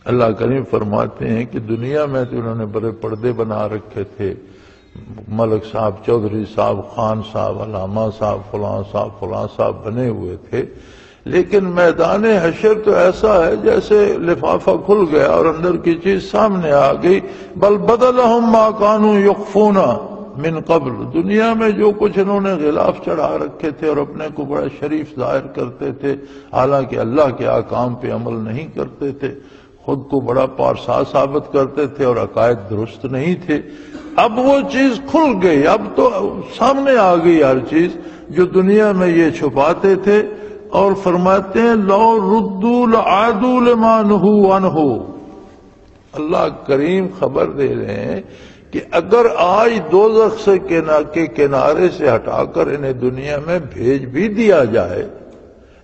اللہ کریم فرماتے ہیں کہ دنیا میں تو انہوں نے بڑے پردے بنا رکھے تھے، ملک صاحب، چودھری صاحب، خان صاحب، علامہ صاحب، فلاں صاحب بنے ہوئے تھے، لیکن میدان حشر تو ایسا ہے جیسے لفافہ کھل گیا اور اندر کی چیز سامنے آ گئی۔ بل بدلہم ما کانوا یخفون من قبل، دنیا میں جو کچھ انہوں نے غلاف چڑھا رکھے تھے اور اپنے کو بڑا شریف ظاہر کرتے تھے، حالانکہ اللہ کے احکام پہ عمل نہیں کرتے تھے، خود کو بڑا پارسا ثابت کرتے تھے اور عقائد درست نہیں تھے، اب وہ چیز کھل گئی، اب تو سامنے آ گئی ہر چیز جو دنیا میں یہ چھپاتے تھے۔ اور فرماتے ہیں لو ردوا لعادوا لما نہوا عنہ، اللہ کریم خبر دے رہے ہیں کہ اگر آج دوزخ سے کے کنارے سے ہٹا کر انہیں دنیا میں بھیج بھی دیا جائے،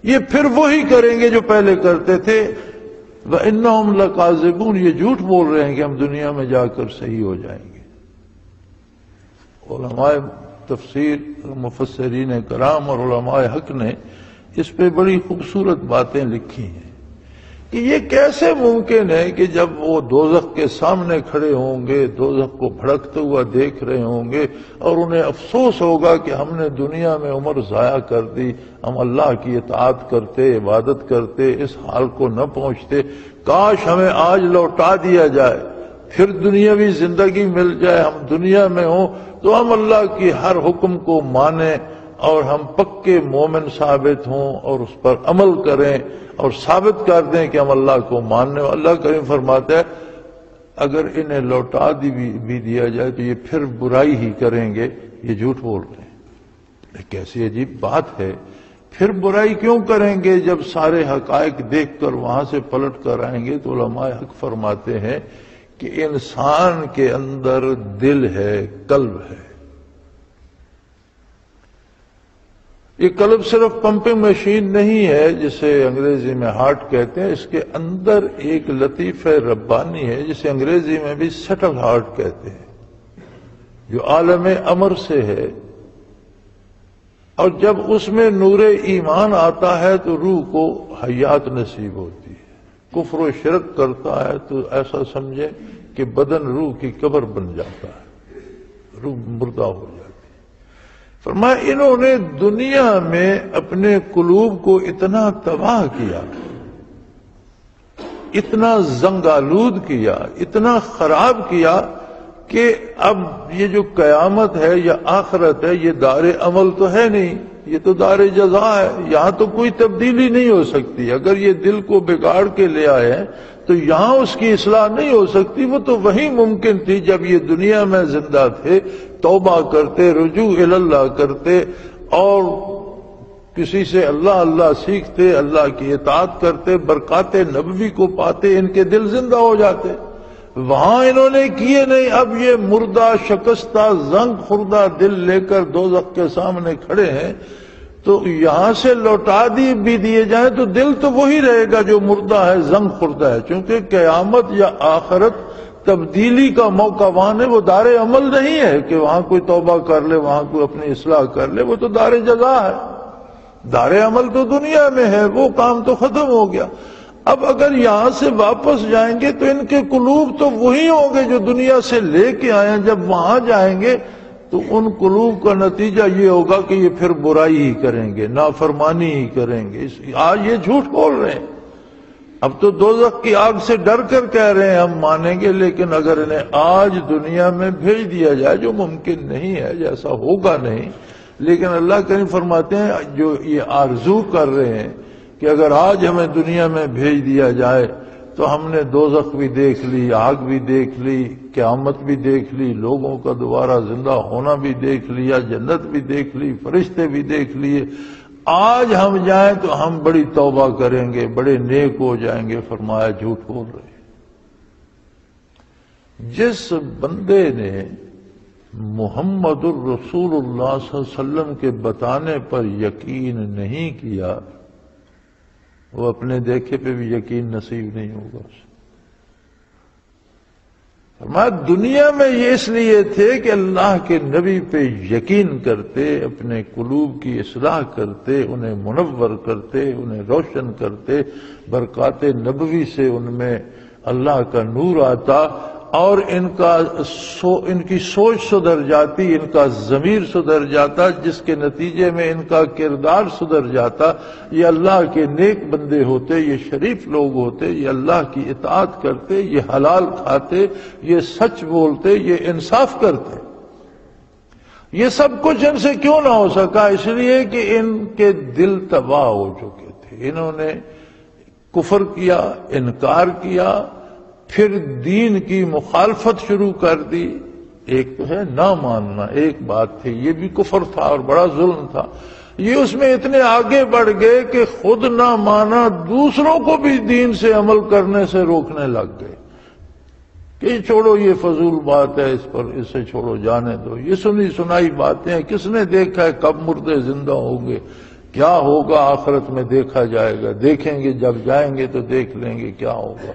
یہ پھر وہی کریں گے جو پہلے کرتے تھے۔ وَإِنَّهُمْ لَكَاذِبُونَ، یہ جھوٹ بول رہے ہیں کہ ہم دنیا میں جا کر صحیح ہو جائیں گے۔ علماء تفسیر، مفسرین کرام اور علماء حق نے اس پہ بڑی خوبصورت باتیں لکھی ہیں کہ یہ کیسے ممکن ہے کہ جب وہ دوزخ کے سامنے کھڑے ہوں گے، دوزخ کو بھڑکتے ہوا دیکھ رہے ہوں گے اور انہیں افسوس ہوگا کہ ہم نے دنیا میں عمر ضائع کر دی، ہم اللہ کی اطاعت کرتے، عبادت کرتے، اس حال کو نہ پہنچتے، کاش ہمیں آج لوٹا دیا جائے، پھر دنیاوی زندگی مل جائے، ہم دنیا میں ہوں تو ہم اللہ کی ہر حکم کو مانیں اور ہم پکے مومن ثابت ہوں اور اس پر عمل کریں اور ثابت کر دیں کہ ہم اللہ کو ماننے۔ اللہ کریم فرماتا ہے اگر انہیں لوٹا بھی دیا جائے تو یہ پھر برائی ہی کریں گے، یہ جھوٹ بول رہے ہیں۔ ایک ایسی عجیب بات ہے، پھر برائی کیوں کریں گے جب سارے حقائق دیکھ کر وہاں سے پلٹ کر آئیں گے؟ تو علماء حق فرماتے ہیں کہ انسان کے اندر دل ہے، قلب ہے۔ یہ قلب صرف پمپنگ مشین نہیں ہے جسے انگریزی میں ہارٹ کہتے ہیں، اس کے اندر ایک لطیفہ ربانی ہے جسے انگریزی میں بھی سٹل ہارٹ کہتے ہیں، جو عالم امر سے ہے، اور جب اس میں نور ایمان آتا ہے تو روح کو حیات نصیب ہوتی ہے۔ کفر و شرک کرتا ہے تو ایسا سمجھے کہ بدن روح کی قبر بن جاتا ہے، روح مردہ ہو جاتی ہے۔ فرمایا انہوں نے دنیا میں اپنے قلوب کو اتنا تباہ کیا، اتنا زنگالود کیا، اتنا خراب کیا کہ اب یہ جو قیامت ہے یا آخرت ہے یہ دار عمل تو ہے نہیں، یہ تو دار جزا ہے، یہاں تو کوئی تبدیلی نہیں ہو سکتی۔ اگر یہ دل کو بگاڑ کے لے آئے ہیں تو یہاں اس کی اصلاح نہیں ہو سکتی، وہ تو وہی ممکن تھی جب یہ دنیا میں زندہ تھے، توبہ کرتے، رجوع اللہ کرتے اور کسی سے اللہ اللہ سیکھتے، اللہ کی اطاعت کرتے، برکات نبوی کو پاتے، ان کے دل زندہ ہو جاتے۔ وہاں انہوں نے کیے نہیں، اب یہ مردہ، شکستہ، زنگ خوردہ دل لے کر دوزخ کے سامنے کھڑے ہیں، تو یہاں سے لوٹا بھی دیے جائیں تو دل تو وہی رہے گا جو مردہ ہے، زنگ خوردہ ہے، چونکہ قیامت یا آخرت تبدیلی کا موقع وہاں ہے، وہ دار عمل نہیں ہے کہ وہاں کوئی توبہ کر لے، وہاں کوئی اپنی اصلاح کر لے، وہ تو دار جزا ہے۔ دار عمل تو دنیا میں ہے، وہ کام تو ختم ہو گیا۔ اب اگر یہاں سے واپس جائیں گے تو ان کے قلوب تو وہی ہوں گے جو دنیا سے لے کے آئے ہیں، جب وہاں جائیں گے تو ان قلوب کا نتیجہ یہ ہوگا کہ یہ پھر برائی ہی کریں گے، نافرمانی ہی کریں گے۔ آج یہ جھوٹ بول رہے ہیں، اب تو دوزخ کی آگ سے ڈر کر کہہ رہے ہیں ہم مانیں گے، لیکن اگر انہیں آج دنیا میں بھیج دیا جائے، جو ممکن نہیں ہے، جیسا ہوگا نہیں، لیکن اللہ کریم فرماتے ہیں جو یہ آرزو کر رہے ہیں کہ اگر آج ہمیں دنیا میں بھیج دیا جائے تو ہم نے دوزخ بھی دیکھ لی، آگ بھی دیکھ لی، قیامت بھی دیکھ لی، لوگوں کا دوبارہ زندہ ہونا بھی دیکھ لیا، جنت بھی دیکھ لی، فرشتے بھی دیکھ لیے، آج ہم جائیں تو ہم بڑی توبہ کریں گے، بڑے نیک ہو جائیں گے۔ فرمایا جھوٹ بول رہے ہیں۔ جس بندے نے محمد الرسول اللہ صلی اللہ علیہ وسلم کے بتانے پر یقین نہیں کیا، وہ اپنے دیکھے پہ بھی یقین نصیب نہیں ہوگا اسے۔ فرمایا دنیا میں یہ اس لیے تھے کہ اللہ کے نبی پہ یقین کرتے، اپنے قلوب کی اصلاح کرتے، انہیں منور کرتے، انہیں روشن کرتے، برکات نبوی سے ان میں اللہ کا نور آتا اور ان کی سوچ سدھر جاتی، ان کا ضمیر سدھر جاتا، جس کے نتیجے میں ان کا کردار سدھر جاتا۔ یہ اللہ کے نیک بندے ہوتے، یہ شریف لوگ ہوتے، یہ اللہ کی اطاعت کرتے، یہ حلال کھاتے، یہ سچ بولتے، یہ انصاف کرتے۔ یہ سب کچھ ان سے کیوں نہ ہو سکا؟ اس لیے کہ ان کے دل تباہ ہو چکے تھے، انہوں نے کفر کیا، انکار کیا، پھر دین کی مخالفت شروع کر دی۔ ایک تو ہے نہ ماننا، ایک بات تھی، یہ بھی کفر تھا اور بڑا ظلم تھا۔ یہ اس میں اتنے آگے بڑھ گئے کہ خود نہ مانا، دوسروں کو بھی دین سے عمل کرنے سے روکنے لگ گئے کہ چھوڑو، یہ فضول بات ہے، اسے چھوڑو، جانے دو، یہ سنی سنائی باتیں ہیں، کس نے دیکھا ہے کب مردے زندہ ہوں گے، کیا ہوگا آخرت میں دیکھا جائے گا، دیکھیں گے جب جائیں گے تو دیکھ لیں گے کیا ہوگا۔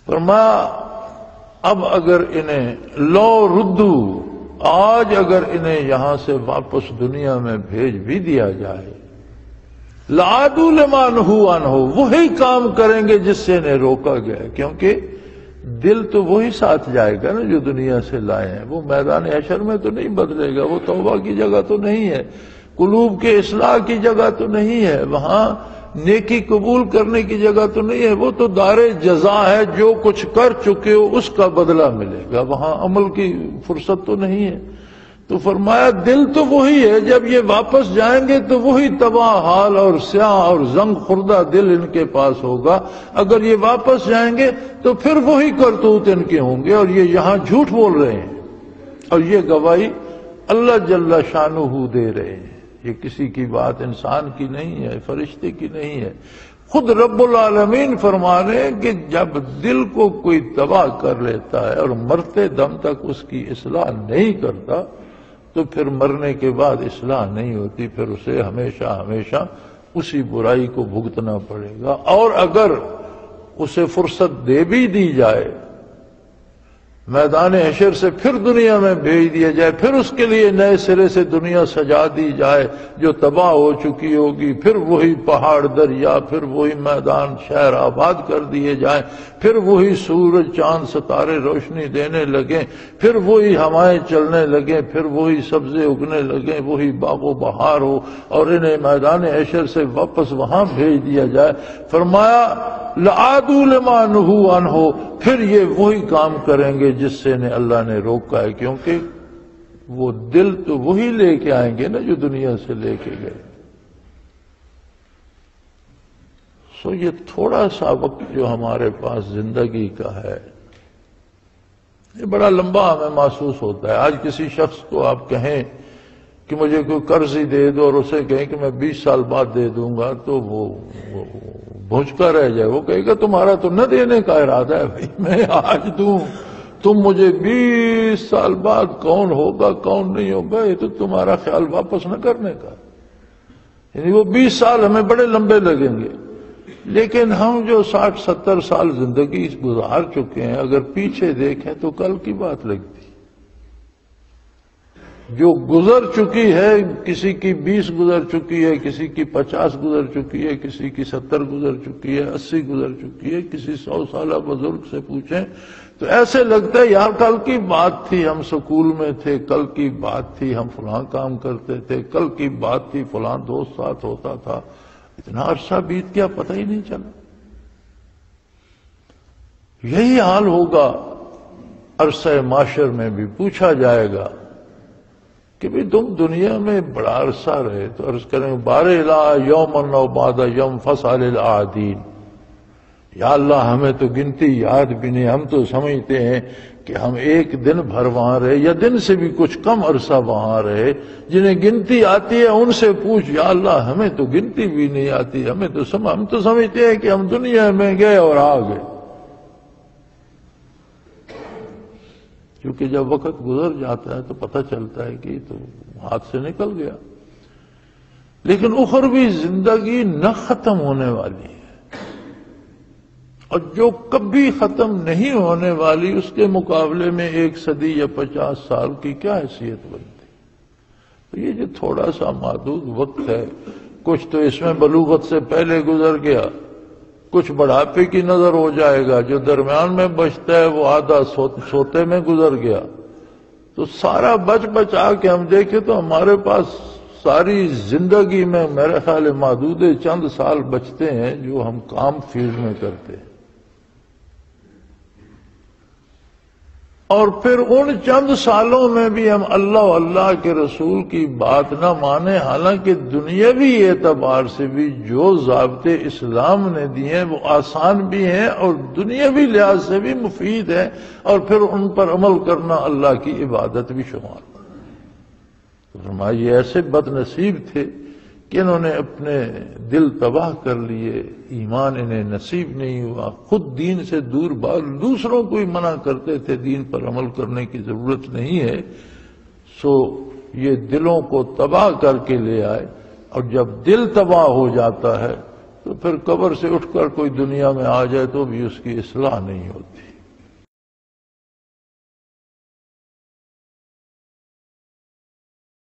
فرمایا اب اگر انہیں لو ردو، آج اگر انہیں یہاں سے واپس دنیا میں بھیج بھی دیا جائے، لعادوا لما نہوا عنہ، وہی کام کریں گے جس سے انہیں روکا گیا، کیونکہ دل تو وہی ساتھ جائے گا نا جو دنیا سے لائے ہیں، وہ میدان حشر میں تو نہیں بدلے گا، وہ توبہ کی جگہ تو نہیں ہے، قلوب کے اصلاح کی جگہ تو نہیں ہے، وہاں نیکی قبول کرنے کی جگہ تو نہیں ہے، وہ تو دار جزا ہے، جو کچھ کر چکے ہو اس کا بدلہ ملے گا، وہاں عمل کی فرصت تو نہیں ہے۔ تو فرمایا دل تو وہی ہے، جب یہ واپس جائیں گے تو وہی تباہ حال اور سیاہ اور زنگ خوردہ دل ان کے پاس ہوگا۔ اگر یہ واپس جائیں گے تو پھر وہی کرتوت ان کے ہوں گے، اور یہ یہاں جھوٹ بول رہے ہیں، اور یہ گواہی اللہ جل شانہ دے رہے ہیں۔ یہ کسی کی بات انسان کی نہیں ہے، فرشتے کی نہیں ہے، خود رب العالمین فرما رہے ہیں کہ جب دل کو کوئی تباہ کر لیتا ہے اور مرتے دم تک اس کی اصلاح نہیں کرتا تو پھر مرنے کے بعد اصلاح نہیں ہوتی، پھر اسے ہمیشہ ہمیشہ اسی برائی کو بھگتنا پڑے گا۔ اور اگر اسے فرصت دے بھی دی جائے، میدان حشر سے پھر دنیا میں بھیج دیا جائے، پھر اس کے لیے نئے سرے سے دنیا سجا دی جائے جو تباہ ہو چکی ہوگی، پھر وہی پہاڑ دریا، پھر وہی میدان شہر آباد کر دیے جائیں، پھر وہی سورج چاند ستارے روشنی دینے لگیں، پھر وہی ہوائیں چلنے لگیں، پھر وہی سبزے اگنے لگیں، وہی باغ و بہار ہو، اور انہیں میدان حشر سے واپس وہاں بھیج دیا جائے، فرمایا لعادوا لما نہوا عنہ، پھر یہ وہی کام کریں گے جس سے انہیں اللہ نے روکا ہے، کیونکہ وہ دل تو وہی لے کے آئیں گے نا جو دنیا سے لے کے گئے۔ یہ تھوڑا سا وقت جو ہمارے پاس زندگی کا ہے، یہ بڑا لمبا ہمیں محسوس ہوتا ہے۔ آج کسی شخص کو آپ کہیں کہ مجھے کوئی قرض ہی دے دو، اور اسے کہیں کہ میں 20 سال بعد دے دوں گا، تو وہ بھونچکا رہ جائے، وہ کہے گا تمہارا تو نہ دینے کا ارادہ ہے، بھائی میں آج دوں، تم مجھے 20 سال بعد کون ہوگا کون نہیں ہوگا، یہ تو تمہارا خیال واپس نہ کرنے کا، یعنی وہ 20 سال ہمیں بڑے لمبے لگیں گے۔ لیکن ہم جو 60-70 سال زندگی گزار چکے ہیں، اگر پیچھے دیکھیں تو کل کی بات لگتی، جو گزر چکی ہے، کسی کی 20 گزر چکی ہے، کسی کی 50 گزر چکی ہے، کسی کی 70 گزر چکی ہے، 80 گزر چکی ہے، کسی 100 سالہ بزرگ سے پوچھیں تو ایسے لگتا ہے یار کل کی بات تھی، ہم سکول میں تھے، کل کی بات تھی، ہم فلاں کام کرتے تھے، کل کی بات تھی، فلاں دوست ساتھ ہوتا تھا، اتنا عرصہ بیت گیا پتہ ہی نہیں چلا۔ یہی حال ہوگا عرصہ معاشر میں بھی، پوچھا جائے گا کہ بھی تم دنیا میں بڑا عرصہ رہے، تو عرض کریں بار الہ یومن و بعد یوم فسأل العادین، یا اللہ ہمیں تو گنتی یاد بھی نہیں، ہم تو سمجھتے ہیں کہ ہم ایک دن بھر وہاں رہے یا دن سے بھی کچھ کم عرصہ وہاں رہے، جنہیں گنتی آتی ہے ان سے پوچھ، یا اللہ ہمیں تو گنتی بھی نہیں آتی، ہم تو سمجھتے ہیں کہ ہم دنیا میں گئے اور آ گئے، کیونکہ جب وقت گزر جاتا ہے تو پتہ چلتا ہے کہ تو ہاتھ سے نکل گیا۔ لیکن اخروی زندگی نہ ختم ہونے والی ہے، اور جو کبھی ختم نہیں ہونے والی، اس کے مقابلے میں 1 صدی یا 50 سال کی کیا حیثیت بنتی۔ تو یہ جو تھوڑا سا محدود وقت ہے، کچھ تو اس میں بلوغت سے پہلے گزر گیا، کچھ بڑھاپے کی نظر ہو جائے گا، جو درمیان میں بچتا ہے وہ آدھا سوتے میں گزر گیا۔ تو سارا بچا کے ہم دیکھیں تو ہمارے پاس ساری زندگی میں میرے خیال ہے محدود چند سال بچتے ہیں جو ہم کام فیلڈ میں کرتے ہیں، اور پھر ان چند سالوں میں بھی ہم اللہ و اللہ کے رسول کی بات نہ مانیں، حالانکہ دنیاوی اعتبار سے بھی جو ضابطے اسلام نے دیے ہیں وہ آسان بھی ہیں اور دنیاوی لحاظ سے بھی مفید ہیں، اور پھر ان پر عمل کرنا اللہ کی عبادت بھی شمار۔ فرمایا یہ ایسے بد نصیب تھے کہ انہوں نے اپنے دل تباہ کر لیے، ایمان انہیں نصیب نہیں ہوا، خود دین سے دور بھاگ، دوسروں کو ہی منع کرتے تھے دین پر عمل کرنے کی ضرورت نہیں ہے، سو یہ دلوں کو تباہ کر کے لے آئے۔ اور جب دل تباہ ہو جاتا ہے تو پھر قبر سے اٹھ کر کوئی دنیا میں آ جائے تو بھی اس کی اصلاح نہیں ہوتی۔